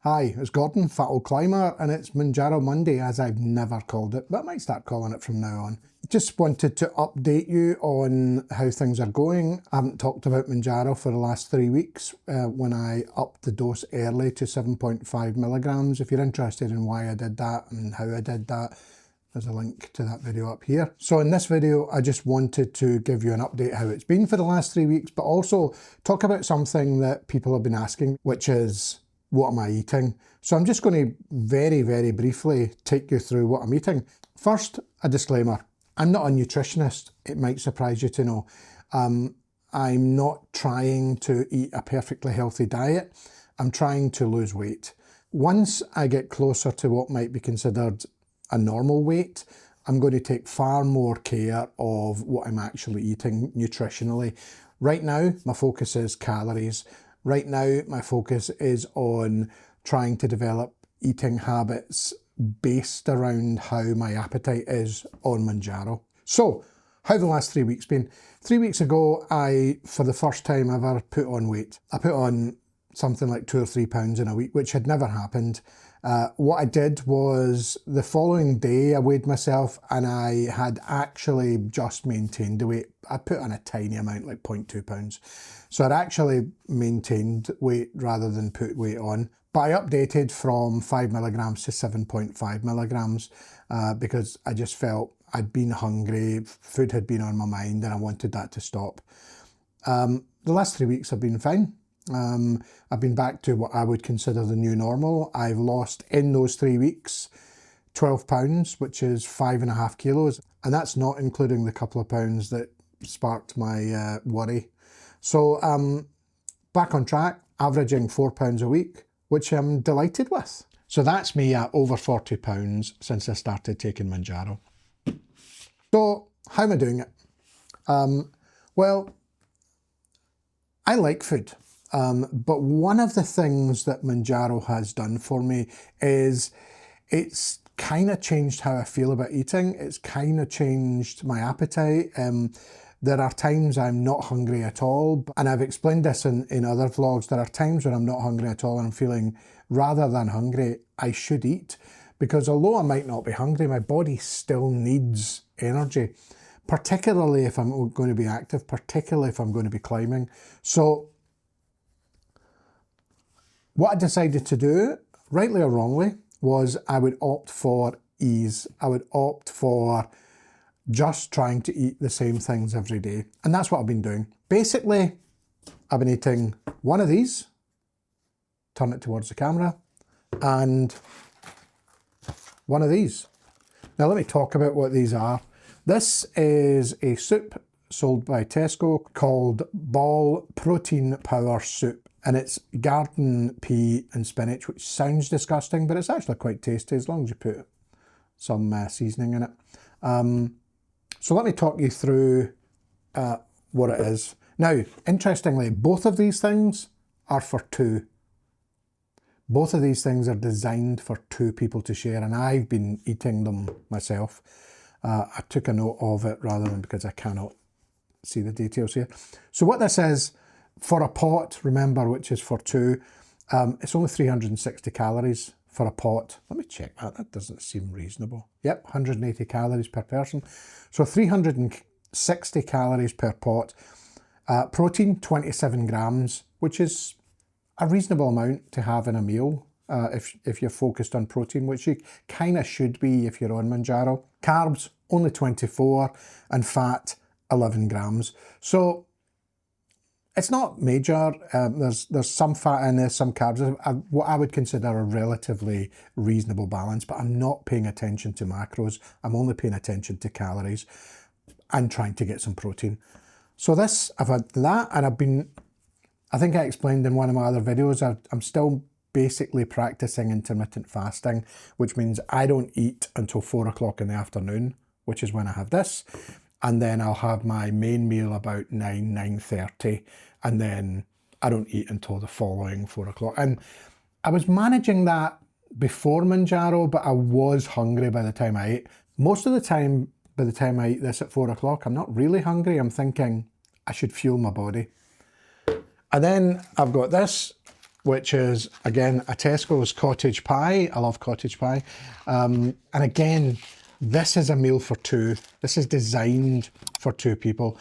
Hi, it's Gordon, Fat Old Climber, and it's Mounjaro Monday, as I've never called it, but I might start calling it from now on. Just wanted to update you on how things are going. I haven't talked about Mounjaro for the last 3 weeks when I upped the dose early to 7.5 milligrams. If you're interested in why I did that and how I did that, there's a link to that video up here. So in this video, I just wanted to give you an update how it's been for the last 3 weeks, but also talk about something that people have been asking, which is, what am I eating? So I'm just going to very briefly take you through what I'm eating. First, a disclaimer. I'm not a nutritionist. It might surprise you to know. I'm not trying to eat a perfectly healthy diet. I'm trying to lose weight. Once I get closer to what might be considered a normal weight, I'm going to take far more care of what I'm actually eating nutritionally. Right now, my focus is calories. Right now, my focus is on trying to develop eating habits based around how my appetite is on Mounjaro. So, how have the last 3 weeks been? 3 weeks ago, I, for the first time ever, put on weight. I put on something like 2 or 3 pounds in a week, which had never happened. What I did was the following day I weighed myself and I had actually just maintained the weight. I put on a tiny amount, like 0.2 pounds. So I'd actually maintained weight rather than put weight on. But I updated from 5 milligrams to 7.5 milligrams because I just felt I'd been hungry, food had been on my mind and I wanted that to stop. The last 3 weeks have been fine. I've been back to what I would consider the new normal. I've lost in those 3 weeks 12 pounds, which is 5.5 kilos. And that's not including the couple of pounds that sparked my worry. So back on track, averaging 4 pounds a week, which I'm delighted with. So that's me at over 40 pounds since I started taking Mounjaro. So how am I doing it? Well, I like food. But one of the things that Mounjaro has done for me is it's kind of changed how I feel about eating. It's kind of changed my appetite. There are times I'm not hungry at all. And I've explained this in other vlogs. There are times when I'm not hungry at all and I'm feeling rather than hungry, I should eat. Because although I might not be hungry, my body still needs energy. Particularly if I'm going to be active, particularly if I'm going to be climbing. So what I decided to do, rightly or wrongly, was I would opt for ease. I would opt for just trying to eat the same things every day. And that's what I've been doing. Basically, I've been eating one of these, turn it towards the camera, and one of these. Now let me talk about what these are. This is a soup sold by Tesco called Ball Protein Power Soup. And it's garden pea and spinach, which sounds disgusting, but it's actually quite tasty as long as you put some seasoning in it. So let me talk you through what it is. Now, interestingly, both of these things are for two. Both of these things are designed for 2 people to share, and I've been eating them myself. I took a note of it rather than because I cannot see the details here. So what this is, for a pot, remember, which is for 2, it's only 360 calories for a pot. Let me check that. That doesn't seem reasonable. Yep, 180 calories per person. So 360 calories per pot. Protein, 27 grams, which is a reasonable amount to have in a meal if you're focused on protein, which you kind of should be if you're on Mounjaro. Carbs, only 24, and fat, 11 grams. So it's not major. There's some fat in there, some carbs. What I would consider a relatively reasonable balance, but I'm not paying attention to macros. I'm only paying attention to calories and trying to get some protein. So this, I've had that, and I think I explained in one of my other videos, I'm still basically practicing intermittent fasting, which means I don't eat until 4 o'clock in the afternoon, which is when I have this. And then I'll have my main meal about 9:30, and then I don't eat until the following 4 o'clock. And I was managing that before Mounjaro, but I was hungry by the time I ate. Most of the time, by the time I eat this at 4 o'clock, I'm not really hungry. I'm thinking I should fuel my body. And then I've got this, which is, again, a Tesco's cottage pie. I love cottage pie. And again, this is a meal for two. This is designed for two people.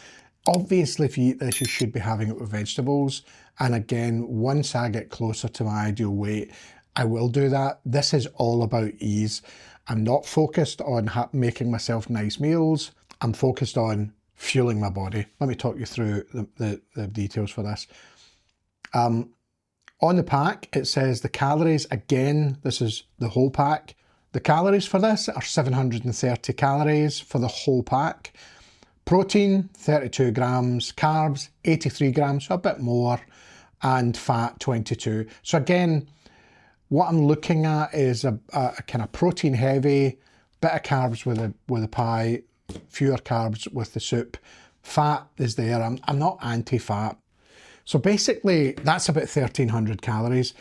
Obviously, if you eat this, you should be having it with vegetables. And again, once I get closer to my ideal weight, I will do that. This is all about ease. I'm not focused on making myself nice meals. I'm focused on fueling my body. Let me talk you through the details for this. On the pack, it says the calories. Again, this is the whole pack. The calories for this are 730 calories for the whole pack. Protein, 32 grams. Carbs, 83 grams, so a bit more. And fat, 22. So again, what I'm looking at is a kind of protein heavy, bit of carbs with a pie, fewer carbs with the soup. Fat is there. I'm not anti-fat. So basically, that's about 1,300 calories.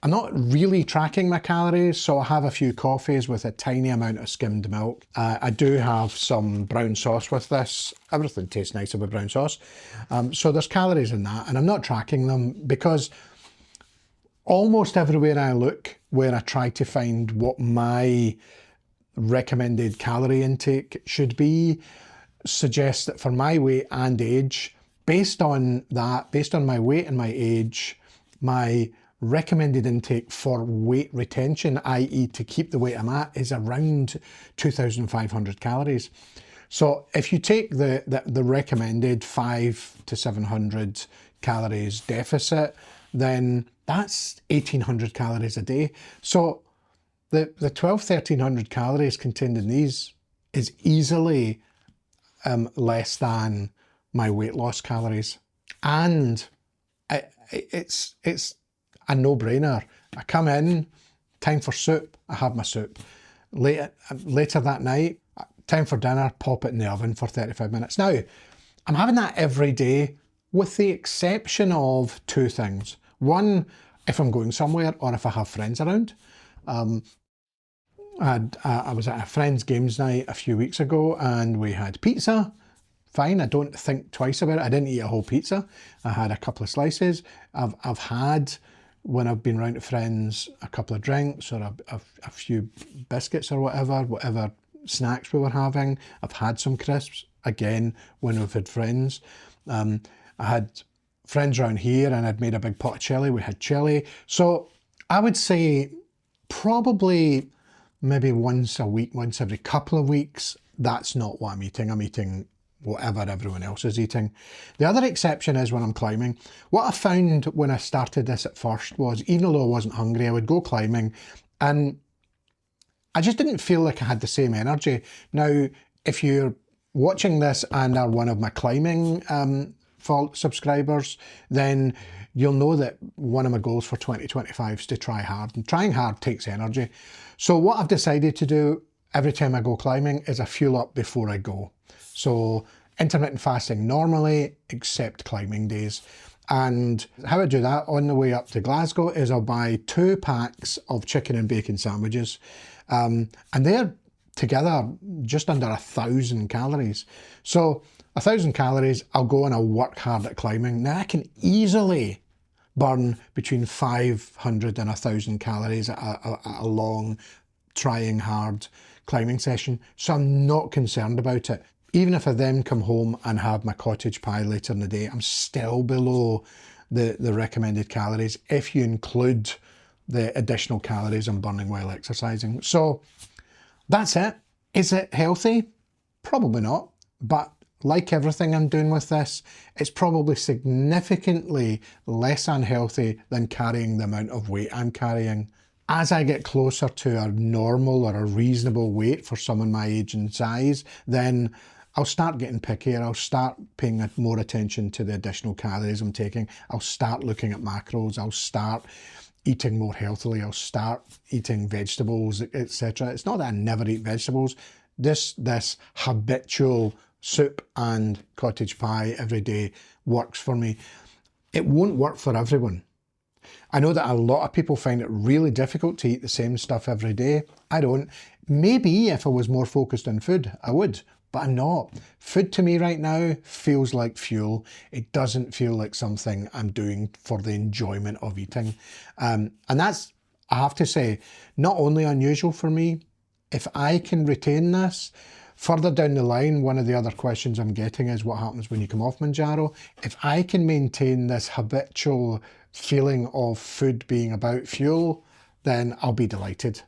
I'm not really tracking my calories, so I have a few coffees with a tiny amount of skimmed milk. I do have some brown sauce with this. Everything tastes nicer with brown sauce. So there's calories in that, and I'm not tracking them because almost everywhere I look, where I try to find what my recommended calorie intake should be, suggests that for my weight and age, based on my weight and my age, my recommended intake for weight retention, i.e. to keep the weight I'm at, is around 2,500 calories. So if you take the recommended 500 to 700 calories deficit, then that's 1,800 calories a day. So the 1,300 calories contained in these is easily less than my weight loss calories. And it's a no-brainer. I come in, time for soup, I have my soup. Later that night, time for dinner, pop it in the oven for 35 minutes. Now, I'm having that every day with the exception of two things. One, if I'm going somewhere or if I have friends around. I was at a friend's games night a few weeks ago and we had pizza. Fine, I don't think twice about it. I didn't eat a whole pizza. I had a couple of slices. I've had, when I've been round to friends, a couple of drinks or a few biscuits or whatever snacks we were having. I've had some crisps, again, when we've had friends. I had friends around here and I'd made a big pot of chilli. We had chilli. So I would say probably maybe once a week, once every couple of weeks. That's not what I'm eating. I'm eating whatever everyone else is eating. The other exception is when I'm climbing. What I found when I started this at first was, even though I wasn't hungry, I would go climbing and I just didn't feel like I had the same energy. Now, if you're watching this and are one of my climbing subscribers, then you'll know that one of my goals for 2025 is to try hard, and trying hard takes energy. So what I've decided to do every time I go climbing is I fuel up before I go. So intermittent fasting normally, except climbing days. And how I do that on the way up to Glasgow is I'll buy 2 packs of chicken and bacon sandwiches. And they're together just under 1,000 calories. So 1,000 calories, I'll go and I'll work hard at climbing. Now I can easily burn between 500 and 1,000 calories at a long, trying hard climbing session. So I'm not concerned about it. Even if I then come home and have my cottage pie later in the day, I'm still below the recommended calories if you include the additional calories I'm burning while exercising. So that's it. Is it healthy? Probably not. But like everything I'm doing with this, it's probably significantly less unhealthy than carrying the amount of weight I'm carrying. As I get closer to a normal or a reasonable weight for someone my age and size, then I'll start getting pickier. I'll start paying more attention to the additional calories I'm taking. I'll start looking at macros. I'll start eating more healthily. I'll start eating vegetables, etc. It's not that I never eat vegetables. This habitual soup and cottage pie every day works for me. It won't work for everyone. I know that a lot of people find it really difficult to eat the same stuff every day. I don't. Maybe if I was more focused on food, I would. but I'm not. Food to me right now feels like fuel. It doesn't feel like something I'm doing for the enjoyment of eating. And that's, I have to say, not only unusual for me. If I can retain this, further down the line, one of the other questions I'm getting is what happens when you come off Mounjaro. If I can maintain this habitual feeling of food being about fuel, then I'll be delighted.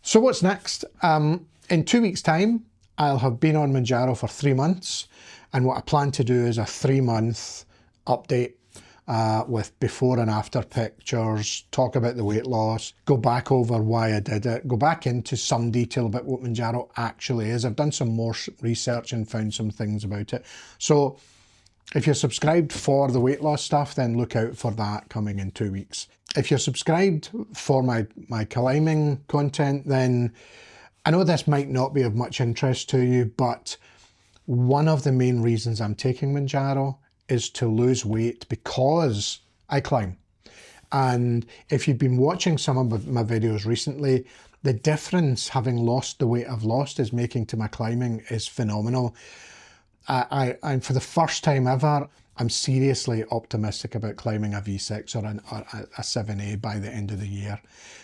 So what's next? In 2 weeks' time, I'll have been on Mounjaro for 3 months, and what I plan to do is a 3-month update with before and after pictures, talk about the weight loss, go back over why I did it, go back into some detail about what Mounjaro actually is. I've done some more research and found some things about it. So if you're subscribed for the weight loss stuff, then look out for that coming in 2 weeks. If you're subscribed for my climbing content, then I know this might not be of much interest to you, but one of the main reasons I'm taking Mounjaro is to lose weight because I climb. And if you've been watching some of my videos recently, the difference having lost the weight I've lost is making to my climbing is phenomenal. I'm for the first time ever, I'm seriously optimistic about climbing a V6 or a 7A by the end of the year.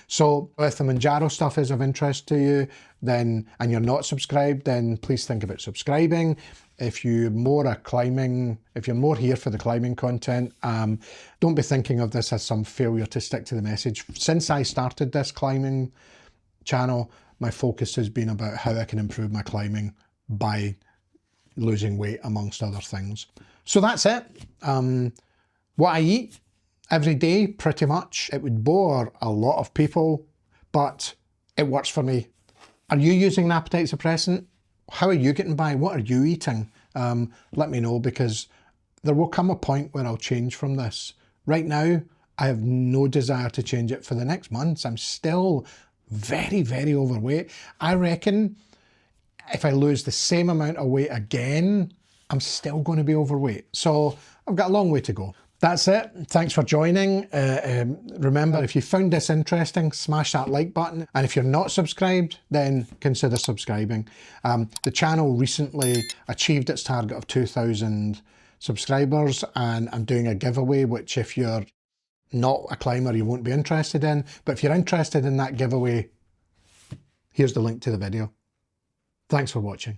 So if the Mounjaro stuff is of interest to you, then, and you're not subscribed, then please think about subscribing. If you're more here for the climbing content, don't be thinking of this as some failure to stick to the message. Since I started this climbing channel, my focus has been about how I can improve my climbing by losing weight, amongst other things. So that's it. What I eat every day, pretty much. It would bore a lot of people, but it works for me. Are you using an appetite suppressant? How are you getting by? What are you eating? Let me know, because there will come a point where I'll change from this. Right now, I have no desire to change it for the next months. I'm still very, very overweight. I reckon if I lose the same amount of weight again, I'm still going to be overweight. So I've got a long way to go. That's it. Thanks for joining. Remember, if you found this interesting, smash that like button. And if you're not subscribed, then consider subscribing. The channel recently achieved its target of 2,000 subscribers, and I'm doing a giveaway, which if you're not a climber, you won't be interested in. But if you're interested in that giveaway, here's the link to the video. Thanks for watching.